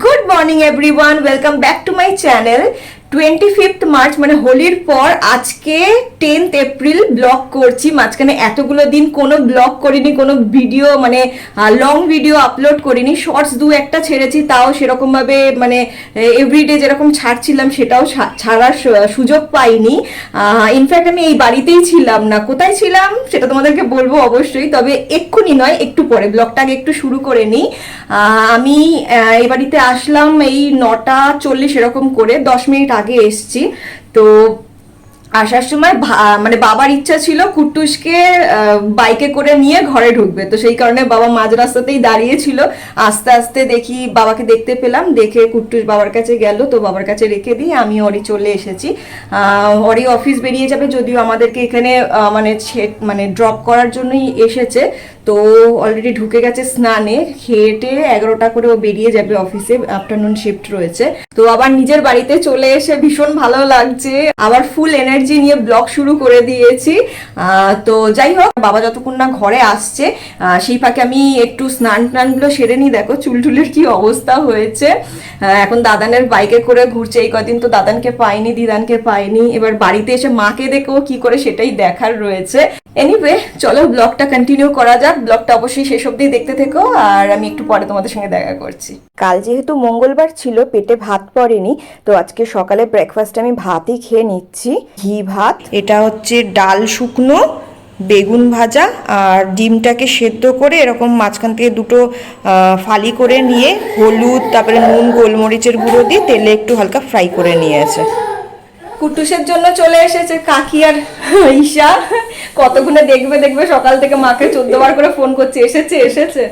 Good morning everyone, welcome back to my channel. 25th March মানে হোলির পর আজকে 10th এপ্রিল ব্লগ করছি। মাঝখানে এতগুলো দিন কোনো ব্লগ করিনি, কোনো ভিডিও মানে লং ভিডিও আপলোড করিনি। শর্টস দু একটা ছেড়েছি, তাও সেরকমভাবে মানে এভরিডে যেরকম ছাড়ছিলাম সেটাও ছাড়ার সুযোগ পাইনি। ইনফ্যাক্ট আমি এই বাড়িতেই ছিলাম না, কোথায় ছিলাম সেটা তোমাদেরকে বলবো অবশ্যই, তবে এক্ষুনি নয়, একটু পরে ব্লগটাকে একটু শুরু করে নিই। আমি এই বাড়িতে আসলাম এই 9:40 এরকম করে, 10 মিনিট আগে এসছি। তো আসার সময় মানে বাবার ইচ্ছা ছিল কুট্টুসকে বাইকে করে নিয়ে ঘরে ঢুকবে, তো সেই কারণে বাবা মাঝ রাস্তাতেই দাঁড়িয়ে ছিল। আস্তে আস্তে দেখি বাবাকে দেখতে পেলাম, দেখে কুট্টুস বাবার কাছে গেল, তো বাবার কাছে রেখে দিয়ে আমি অরি চলে এসেছি। অরি অফিস বেরিয়ে যাবে, যদিও আমাদেরকে এখানে মানে ড্রপ করার জন্যই এসেছে। তো অলরেডি ঢুকে গেছে স্নানে, খেয়েটে 11টা করে ও বেরিয়ে যাবে অফিসে, আফটারনুন শিফট রয়েছে। তো আবার নিজের বাড়িতে চলে এসে ভীষণ ভালো লাগছে, আবার ফুল এনার্জি নিয়ে ব্লগ শুরু করে দিয়েছি। তো যাই হোক, বাবা যতক্ষণ না ঘরে আসছে সেই ফাঁকে আমি একটু স্নান টানগুলো সেরে নিই। দেখো চুল টুলের কি অবস্থা হয়েছে। এখন দাদানের বাইকে করে ঘুরছে, এই কদিন তো দাদানকে পাইনি, দিদানকে পাইনি, এবার বাড়িতে এসে মাকে দেখেও কি করে সেটাই দেখার রয়েছে। এনিওয়ে, চলো ব্লগটা কন্টিনিউ করা যাক। ব্লগটা অবশ্যই শেষ অবধি দেখতে থেকো, আর আমি একটু পরে তোমাদের সঙ্গে দেখা করছি। কাল যেহেতু মঙ্গলবার ছিল, পেটে ভাত পড়েনি, তো আজকে সকালে ব্রেকফাস্টে আমি ভাতই খেয়ে নিচ্ছি, ঘি ভাত। এটা হচ্ছে ডাল শুকনো, বেগুন ভাজা, আর ডিমটাকে সেদ্ধ করে এরকম মাঝখান থেকে দুটো ফালি করে নিয়ে হলুদ, তারপরে নুন, গোলমরিচের গুঁড়ো দিয়ে তেলে একটু হালকা ফ্রাই করে নিয়েছে। কুটুসের জন্য চলে এসেছে কাকি আর ঈশা। কতক্ষণে দেখবে সকাল থেকে মাকে 14 বার করে ফোন করছে, এসেছে এসেছে।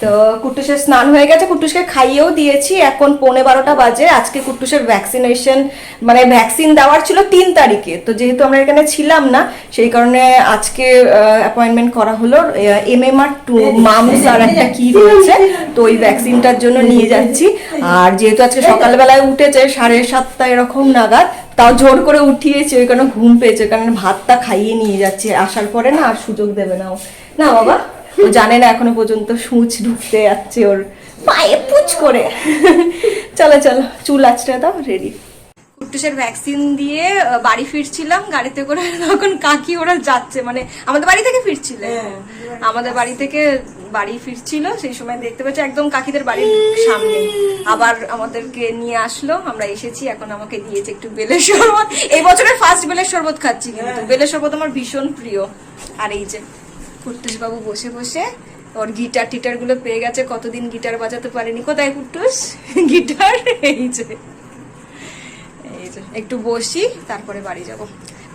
তো কুটুসের স্নান হয়ে গেছে, কুটুসকে খাইয়েও দিয়েছি, এখন 11:15 বাজে। আজকে কুটুসের ভ্যাকসিনেশন মানে ভ্যাকসিন দেওয়ার ছিল 3 তারিখে, তো যেহেতু আমরা এখানে ছিলাম না সেই কারণে আজকে অ্যাপয়েন্টমেন্ট করা হলো। MMR2 মামস আর একটা কি রয়েছে, তো ওই ভ্যাকসিনটার জন্য নিয়ে যাচ্ছি। আর যেহেতু আজকে সকালবেলায় উঠেছে 7:30 এরকম নাগাদ, তাও জোর করে উঠিয়েছে, ওই কারণে ঘুম পেয়েছে, কারণ ভাতটা খাইয়ে নিয়ে যাচ্ছে। আসার পরে না আর সুযোগ দেবে না, না বাবা, ও জানে না এখনো পর্যন্ত সূচ ঢুকতে যাচ্ছে ওর পায়ে পুচ করে। চলো চলো, চুল আঁচড়ে দাও, রেডি। কুট্টুসের ভ্যাকসিন দিয়ে বাড়ি ফিরছিলাম গাড়িতে করে, তখন কাকি ওরা যাচ্ছে, মানে আমাদের বাড়ি থেকে ফিরছিল, আমাদের বাড়ি থেকে বাড়ি ফিরছিল, সেই সময় দেখতে পাচ্ছি একদম কাকিদের বাড়ির সামনে আবার আমাদেরকে নিয়ে আসলো। আমরা এসেছি, এখন আমাকে দিয়েছে একটু বেলের শরবত। এই বছরের ফার্স্ট বেলের শরবত খাচ্ছি, কিন্তু বেলের শরবত আমার ভীষণ প্রিয়। আর এই যে কুট্টুস বাবু বসে বসে ওর গিটার টিটার গুলো পেয়ে গেছে, কতদিন গিটার বাজাতে পারেনি। কোথায় কুট্টুস গিটার? এই যে একটু বসি, তারপরে বাড়ি যাব।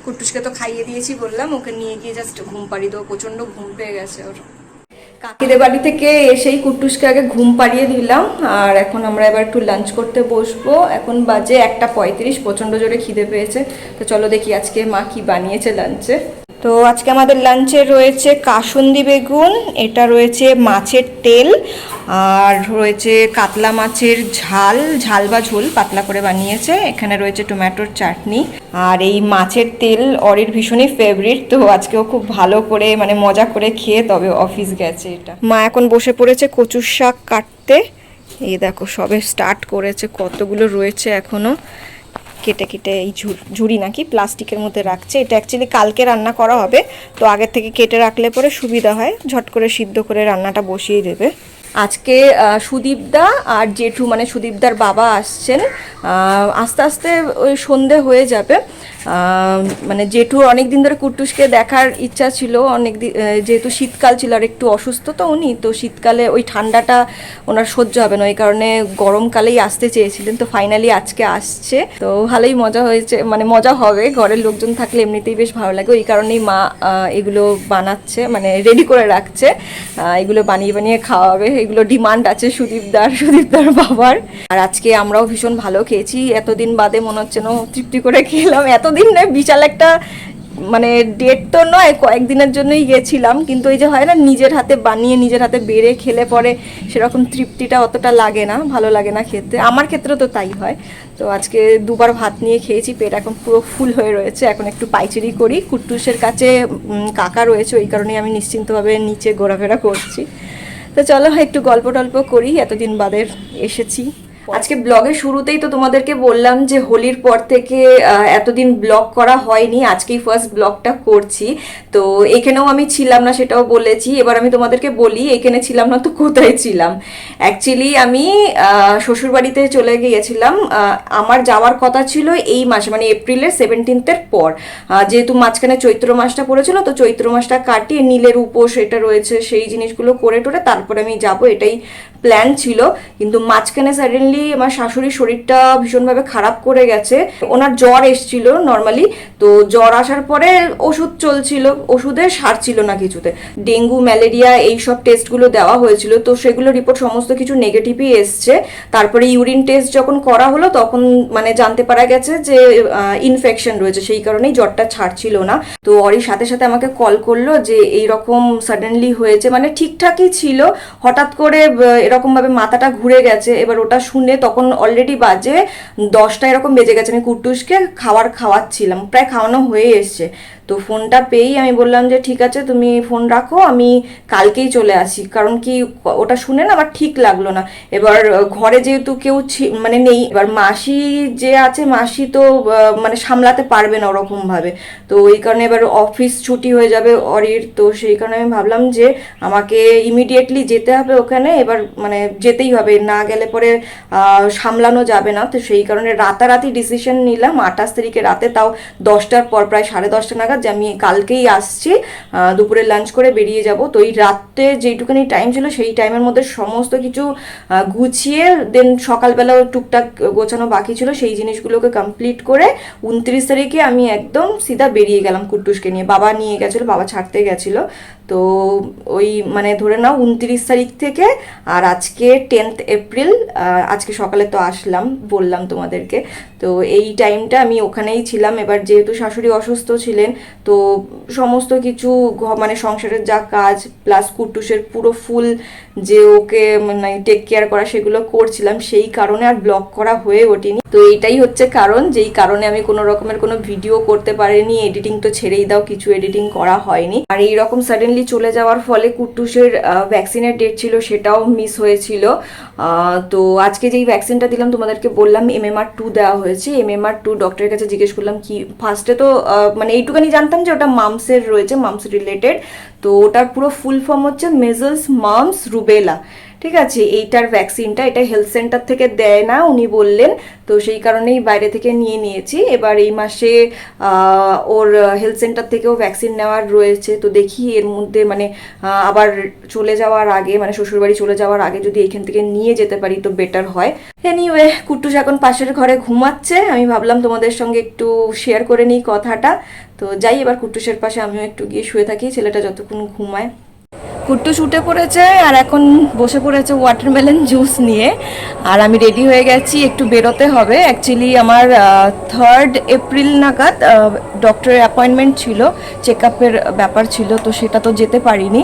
কুট্টুসকে তো খাইয়ে দিয়েছি বললাম, ওকে নিয়ে গিয়ে জাস্ট ঘুম পাড়িয়ে দেবো, প্রচন্ড ঘুম পেয়ে গেছে ওর। কাকিদের বাড়ি থেকে এসেই কুট্টুসকে আগে ঘুম পাড়িয়ে দিলাম, আর এখন আমরা এবার একটু লাঞ্চ করতে বসবো। এখন বাজে 1:35, প্রচন্ড জোরে খিদে পেয়েছে। তো চলো দেখি আজকে মা কি বানিয়েছে লাঞ্চে। তো আজকে আমাদের লাঞ্চে রয়েছে কাসুন্দি বেগুন, এটা রয়েছে মাছের তেল, আর রয়েছে কাতলা মাছের ঝাল বা ঝোল পাতলা করে বানিয়েছে। এখানে রয়েছে টমেটোর চাটনি, আর এই মাছের তেল অরির ভীষণই ফেভারিট, তো আজকেও খুব ভালো করে মানে মজা করে খেয়ে তবে অফিস গেছে। এটা মা এখন বসে পড়েছে কচুর শাক কাটতে। এই দেখো সবে স্টার্ট করেছে, কতগুলো রয়েছে এখনো। কেটে কেটে এই ঝুড়ি নাকি প্লাস্টিকের মধ্যে রাখছে। এটা অ্যাকচুয়ালি কালকে রান্না করা হবে, তো আগের থেকে কেটে রাখলে পরে সুবিধা হয়, ঝট করে সিদ্ধ করে রান্নাটা বসিয়ে দেবে। আজকে সুদীপদা আর জেঠু মানে সুদীপদার বাবা আসছেন। আস্তে আস্তে ওই সন্ধে হয়ে যাবে। মানে জেঠু অনেক দিন ধরে কুট্টুসকে দেখার ইচ্ছা ছিল, অনেক দিন, যেহেতু শীতকাল ছিল আর একটু অসুস্থ তো উনি, তো শীতকালে ওই ঠান্ডাটা ওনার সহ্য হবে না, ওই কারণে গরমকালেই আসতে চেয়েছিলেন। তো ফাইনালি আজকে আসছে, তো ভালোই মজা হয়েছে, মানে মজা হবে, ঘরের লোকজন থাকলে এমনিতেই বেশ ভালো লাগে। ওই কারণেই মা এগুলো বানাচ্ছে, মানে রেডি করে রাখছে, এগুলো বানিয়ে বানিয়ে খাওয়াবে। এগুলো ডিমান্ড আছে সুদীপদার বাবার। আর আজকে আমরাও ভীষণ ভালো খেয়েছি, এতদিন বাদে মনে হচ্ছে না তৃপ্তি করে খেলাম। এতদিন নয়, বিশাল একটা মানে ডেট তো নয়, কয়েকদিনের জন্যই গেছিলাম, কিন্তু এই যে হয় না নিজের হাতে বানিয়ে নিজের হাতে বেড়ে খেলে পরে সেরকম তৃপ্তিটা অতটা লাগে না, ভালো লাগে না খেতে। আমার ক্ষেত্রে তো তাই হয়। তো আজকে দুবার ভাত নিয়ে খেয়েছি, পেট এখন পুরো ফুল হয়ে রয়েছে। এখন একটু পাইচারি করি, কুট্টুসের কাছে কাকা রয়েছে, ওই কারণেই আমি নিশ্চিন্তভাবে নিচে ঘোরাফেরা করছি। তো চলো একটু গল্প টল্প করি, এতদিন বাদে এসেছি। আজকে ব্লগের শুরুতেই তো তোমাদেরকে বললাম যে হোলির পর থেকে এতদিন ব্লগ করা হয়নি, আজকেই ফার্স্ট ব্লগটা করছি। তো এখানেও আমি ছিলাম না সেটাও বলেছি। এবার আমি তোমাদেরকে বলি এখানে ছিলাম না তো কোথায় ছিলাম। অ্যাকচুয়ালি আমি শ্বশুরবাড়িতে চলে গিয়েছিলাম। আমার যাওয়ার কথা ছিল এই মাসে, মানে এপ্রিলের 17th পর। যেহেতু মাঝখানে চৈত্র মাসটা পড়েছিল, তো চৈত্র মাসটা কাটিয়ে নীলের উপোস এটা রয়েছে, সেই জিনিসগুলো করে টোরে তারপরে আমি যাব, এটাই প্ল্যান ছিল। কিন্তু মাঝখানে সাডেনলি আমার শাশুড়ির শরীরটা ভীষণভাবে খারাপ করে গেছে। ওনার জ্বর এসছিল নর্মালি, তো জ্বর আসার পরে ওষুধ চলছিল, ওষুধে সারছিল না কিছুতে। ডেঙ্গু ম্যালেরিয়া এইসব টেস্টগুলো দেওয়া হয়েছিল, তো সেগুলো রিপোর্ট সমস্ত কিছু নেগেটিভই এসছে। তারপরে ইউরিন টেস্ট যখন করা হলো তখন মানে জানতে পারা গেছে যে ইনফেকশন রয়েছে, সেই কারণেই জ্বরটা ছাড়ছিল না। তো অরির সাথে সাথে আমাকে কল করলো যে এইরকম সাডেনলি হয়েছে, মানে ঠিকঠাকই ছিল, হঠাৎ করে এরকম ভাবে মাথাটা ঘুরে গেছে। এবার ওটা শুনে তখন অলরেডি বাজে 10টা এরকম বেজে গেছে। আমি কুট্টুসকে খাওয়াচ্ছিলাম, প্রায় খাওয়ানো হয়ে এসছে। তো ফোনটা পেয়েই আমি বললাম যে ঠিক আছে তুমি ফোন রাখো, আমি কালকেই চলে আসি। কারণ কি ওটা শুনে না আমার ঠিক লাগলো না। এবার ঘরে যেহেতু কেউ মানে নেই, এবার মাসি যে আছে মাসি তো মানে সামলাতে পারবে না ওরকম ভাবে। তো এই কারণে এবার অফিস ছুটি হয়ে যাবে অরির, তো সেই কারণে আমি ভাবলাম যে আমাকে ইমিডিয়েটলি যেতে হবে ওখানে। এবার মানে যেতেই হবে, না গেলে পরে সামলানো যাবে না। তো সেই কারণে রাতারাতি ডিসিশন নিলাম 28 তারিখে রাতে, তাও 10টার পর, প্রায় 10:30 নাগাদ, যে আমি কালকেই আসছি, দুপুরে লাঞ্চ করে বেরিয়ে যাব। তো এই রাতে যেইটুখানি টাইম ছিল সেই টাইমের মধ্যে সমস্ত কিছু গুছিয়ে দেন সকালবেলা টুকটাক গোছানো বাকি ছিল, সেই জিনিসগুলোকে কমপ্লিট করে 29 তারিখে আমি একদম সিধা বেরিয়ে গেলাম কুট্টুসকে নিয়ে। বাবা নিয়ে গেছিলো, বাবা ছাড়তে গেছিলো। তো ওই মানে ধরে নাও 29 তারিখ থেকে, আর আজকে 10th এপ্রিল, আজকে সকালে তো আসলাম বললাম তোমাদেরকে। তো এই টাইমটা আমি ওখানেই ছিলাম। এবার যেহেতু শাশুড়ি অসুস্থ ছিলেন, তো সমস্ত কিছু মানে সংসারের যা কাজ প্লাস কুট্টুসের পুরো ফুল যে ওকে মানে টেক কেয়ার করা সেগুলো করছিলাম, সেই কারণে আর ব্লগ করা হয়ে ওঠেনি। তো এইটাই হচ্ছে কারণ, যেই কারণে আমি কোনো রকমের কোনো ভিডিও করতে পারিনি। এডিটিং তো ছেড়েই দাও, কিছু এডিটিং করা হয়নি। আর এইরকম সাডেনলি চলে যাওয়ার ফলে কুট্টুসের ভ্যাকসিনের ডেট ছিল সেটাও মিস হয়েছিল। তো আজকে যেই ভ্যাকসিনটা দিলাম তোমাদেরকে বললাম MMR2 দেওয়া হয়েছে। MMR2 ডক্টরের কাছে জিজ্ঞেস করলাম কি, ফার্স্টে তো মানে এইটুখানি জানতাম যে ওটা মামসের রয়েছে, মামস রিলেটেড। তো ওটার পুরো ফুল ফর্ম হচ্ছে মেজলস মামস রুবেলা, ঠিক আছে। এইটার ভ্যাকসিনটা এটা হেলথ সেন্টার থেকে দেয় না উনি বললেন, তো সেই কারণেই বাইরে থেকে নিয়ে নিয়েছি। এবার এই মাসে ওর হেলথ সেন্টার থেকেও ভ্যাকসিন নেওয়ার রয়েছে। তো দেখি এর মধ্যে মানে আবার চলে যাওয়ার আগে, মানে শ্বশুরবাড়ি চলে যাওয়ার আগে যদি এখান থেকে নিয়ে যেতে পারি তো বেটার হয়। এনিওয়ে কুট্টুস এখন পাশের ঘরে ঘুমাচ্ছে, আমি ভাবলাম তোমাদের সঙ্গে একটু শেয়ার করে নিই কথাটা। তো যাই এবার কুট্টুসের পাশে আমিও একটু গিয়ে শুয়ে থাকি, ছেলেটা যতক্ষণ ঘুমায়। কুট্টুস উঠে পড়েছে আর এখন বসে পড়েছে ওয়াটারমেলন জুস নিয়ে। আর আমি রেডি হয়ে গেছি, একটু বেরোতে হবে। অ্যাকচুয়ালি আমার 3rd এপ্রিল নাগাদ ডক্টরের অ্যাপয়েন্টমেন্ট ছিল, চেক আপের ব্যাপার ছিল, তো সেটা তো যেতে পারিনি,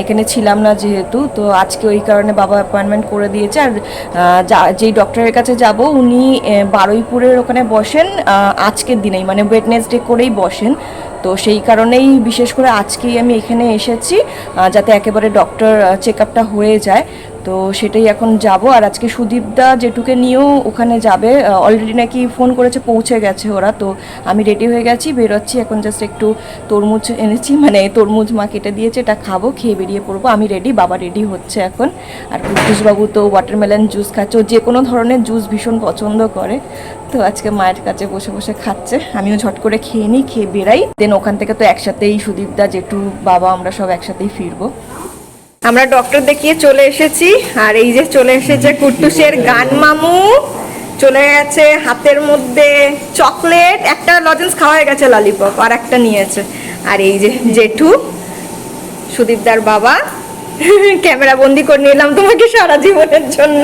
এখানে ছিলাম না যেহেতু। তো আজকে ওই কারণে বাবা অ্যাপয়েন্টমেন্ট করে দিয়েছে। আর যেই ডক্টরের কাছে যাব উনি বারুইপুরের ওখানে বসেন আজকের দিনেই, মানে ওয়েডনেসডে করেই বসেন। তো সেই কারণেই বিশেষ করে আজকেই আমি এখানে এসেছি, যাতে একেবারে ডক্টর চেক আপটা হয়ে যায়। তো সেটাই এখন যাব। আর আজকে সুদীপদা যেটুকে নিয়েও ওখানে যাবে, অলরেডি নাকি ফোন করেছে, পৌঁছে গেছে ওরা। তো আমি রেডি হয়ে গেছি, বেরোচ্ছি এখন। জাস্ট একটু তরমুজ এনেছি, মানে তরমুজ মা কেটে দিয়েছে, এটা খাবো, খেয়ে বেরিয়ে পড়বো। আমি রেডি, বাবা রেডি হচ্ছে এখন। আর কুট্টুসবাবু তো ওয়াটারমেলন জুস খাচ্ছে, ও যে কোনো ধরনের জুস ভীষণ পছন্দ করে। তো আজকে মায়ের কাছে বসে বসে খাচ্ছে, আমিও ঝট করে খেয়ে নিই, খেয়ে বেরাই। দেন ওখান থেকে তো একসাথেই সুদীপদা, জেঠু, বাবা আমরা সব একসাথেই ফিরবো। আমরা ডক্টর দেখিয়ে চলে এসেছি। আর এই যে চলে এসেছে কুট্টুসের গান মামু, চলে গেছে হাতের মধ্যে চকলেট, একটা লজেন্স খাওয়া হয়ে গেছে, ললিপপ আর একটা নিয়েছে। আর এই যে জেঠু, সুদীপদার বাবা, ক্যামেরা বন্দি করে নিলাম তোমাকে সারা জীবনের জন্য।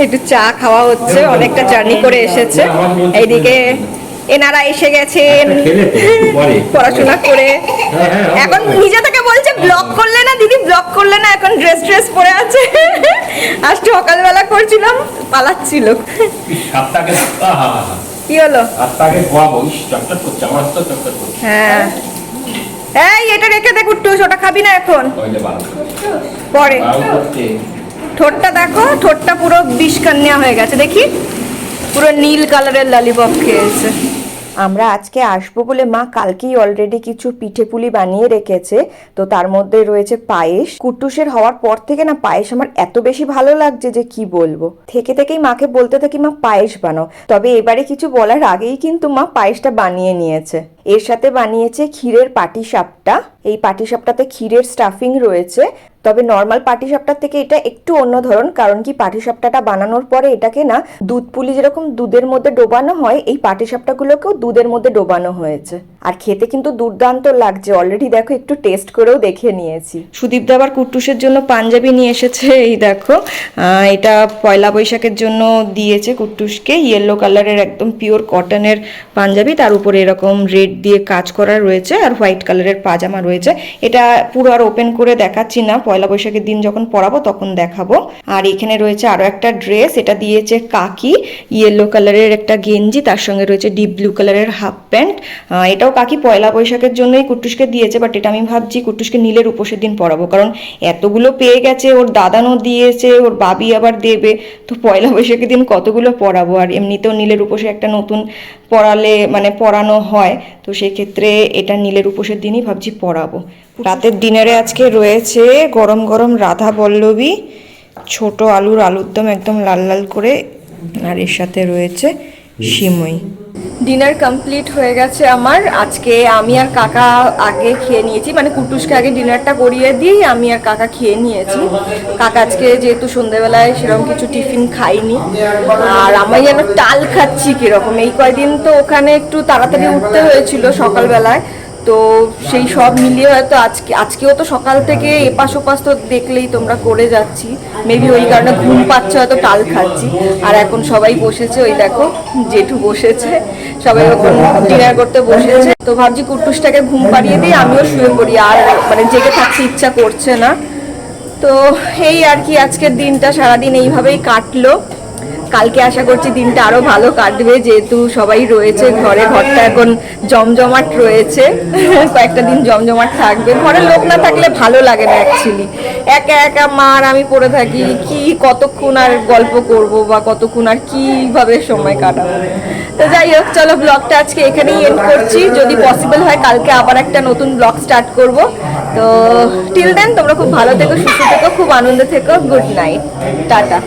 একটু চা খাওয়া হচ্ছে, অনেকটা জার্নি করে এসেছে। এইদিকে এনারা এসে গেছেন পড়াশোনা করে, এখন নিজে থেকে বলছে ব্লগ করলে না দিদি, ব্লগ করলে না, এখন ড্রেস পরে আছে। আজ সকালবেলা করছিলাম, পালাচ্ছিল। কি হলো? হ্যাঁ, এই এটা রেখে দে কুট্টুস, ওটা খাবি না এখন, পরে। ঠোঁটটা দেখো, ঠোঁটটা পুরো বিষকান্যা হয়ে গেছে, দেখি পুরো নীল কালারের ললিপপ খেয়েছে। আমরা আজকে আসবো বলে মা কালকেই অলরেডি কিছু পিঠে পুলি বানিয়ে রেখেছে, তো তার মধ্যে রয়েছে পায়েস। কুট্টুসের হওয়ার পর থেকে না পায়েস আমার এত বেশি ভালো লাগছে যে কি বলবো। থেকে থেকেই মাকে বলতে থাকি মা পায়েস বানাও, তবে এবারে কিছু বলার আগেই কিন্তু মা পায়েসটা বানিয়ে নিয়েছে। এর সাথে বানিয়েছে ক্ষীরের পাটিসাপটা। এই পাটিসাপটাতে ক্ষীরের স্টাফিং রয়েছে, তবে নর্মাল পাটিসাপটার থেকে এটা একটু অন্য ধরন। কারণ কি পাটিসাপটাটা বানানোর পরে এটাকে না দুধ পুলি যেরকম দুধের মধ্যে ডোবানো হয়, এই পাটিসাপটাগুলোকেও দুধের মধ্যে ডোবানো হয়েছে। আর খেতে কিন্তু দুর্দান্ত লাগছে। অলরেডি দেখো একটু টেস্ট করেও দেখে নিয়েছি। সুদীপ দা আবার কুট্টুসের জন্য পাঞ্জাবি নিয়ে এসেছে। এই দেখো, এটা পয়লা বৈশাখের জন্য দিয়েছে কুট্টুসকে। ইয়েলো কালারের একদম পিওর কটনের পাঞ্জাবি, তার উপরে এরকম রেড দিয়ে কাজ করা রয়েছে, আর হোয়াইট কালারের পাজামা রয়েছে। এটা পুরো আর ওপেন করে দেখাচ্ছি না, পয়লা বৈশাখের দিন যখন পরাবো তখন দেখাবো। আর এখানে রয়েছে আরো একটা ড্রেস, এটা দিয়েছে কাকি। ইয়েলো কালারের একটা গেঞ্জি, তার সঙ্গে রয়েছে ডিপ ব্লু কালারের হাফ প্যান্ট। এটাও কাকি পয়লা বৈশাখের জন্যই কুট্টুসকে দিয়েছে, বাট এটা আমি ভাবছি কুট্টুসকে নীলের উপোসের দিন পরাবো, কারণ এতগুলো পেয়ে গেছে, ওর দাদানও দিয়েছে, ওর বাবি আবার দেবে, তো পয়লা বৈশাখের দিন কতগুলো পরাবো। আর এমনিতেও নীলের উপোসে একটা নতুন পরালে মানে পরানো হয়, তো সেক্ষেত্রে এটা নীলের উপোসের দিনই ভাবছি পরাবো। রাতের ডিনারে আজকে রয়েছে গরম গরম রাধা বল্লভী, ছোট আলুর দম একদম লাল লাল করে, আর এর সাথে রয়েছে সিমই। ডিনার কমপ্লিট হয়ে গেছে আমার। আজকে আমি আর কাকা আগে খেয়ে নিয়েছি, মানে কুট্টুসকে আগে ডিনারটা করিয়ে দিই, আমি আর কাকা খেয়ে নিয়েছি। কাকা আজকে যেহেতু সন্ধ্যেবেলায় সেরকম কিছু টিফিন খাইনি, আর আমি যেন টাল খাচ্ছি কিরকম। এই কয়দিন তো ওখানে একটু তাড়াতাড়ি উঠতে হয়েছিল সকালবেলায়, তো সেই সব মিলিয়ে হয়তো আজকেও তো সকাল থেকে এপাশ ওপাশ তো দেখলেই তোমরা করে যাচ্ছি, মেবি ওই কারণে ঘুম পাচ্ছে, হয়তো টাল খাচ্ছি। আর এখন সবাই বসেছে, ওই দেখো জেঠু বসেছে, সবাই এখন ডিনার করতে বসেছে। তো ভাবছি কুট্টুসটাকে ঘুম পাড়িয়ে দিই, আমিও শুয়ে পড়ি, আর মানে জেগে থাকতে ইচ্ছা করছে না। তো এই আর কি, আজকের দিনটা সারাদিন এইভাবেই কাটলো। কালকে আশা করছি দিনটা আরো ভালো কাটবে, যেহেতু সবাই রয়েছে ঘরে, ঘরটা এখন জমজমাট রয়েছে। কয়েকটা দিন জমজমাট থাকবে। ঘরে লোক না থাকলে ভালো লাগে না অ্যাকচুয়ালি, একা একা মা আর আমি পড়ে থাকি, কি কতক্ষণ আর গল্প করব বা কতক্ষণ আর কিভাবে সময় কাটাবো। তো যাই হোক, চলো ব্লগটা আজকে এখানেই এন্ড করছি। যদি পসিবল হয় কালকে আবার একটা নতুন ব্লগ স্টার্ট করব। তো টিল দেন তোমরা খুব ভালো থেকো, সুস্থ থেকো, খুব আনন্দে থেকো। Good night, tata.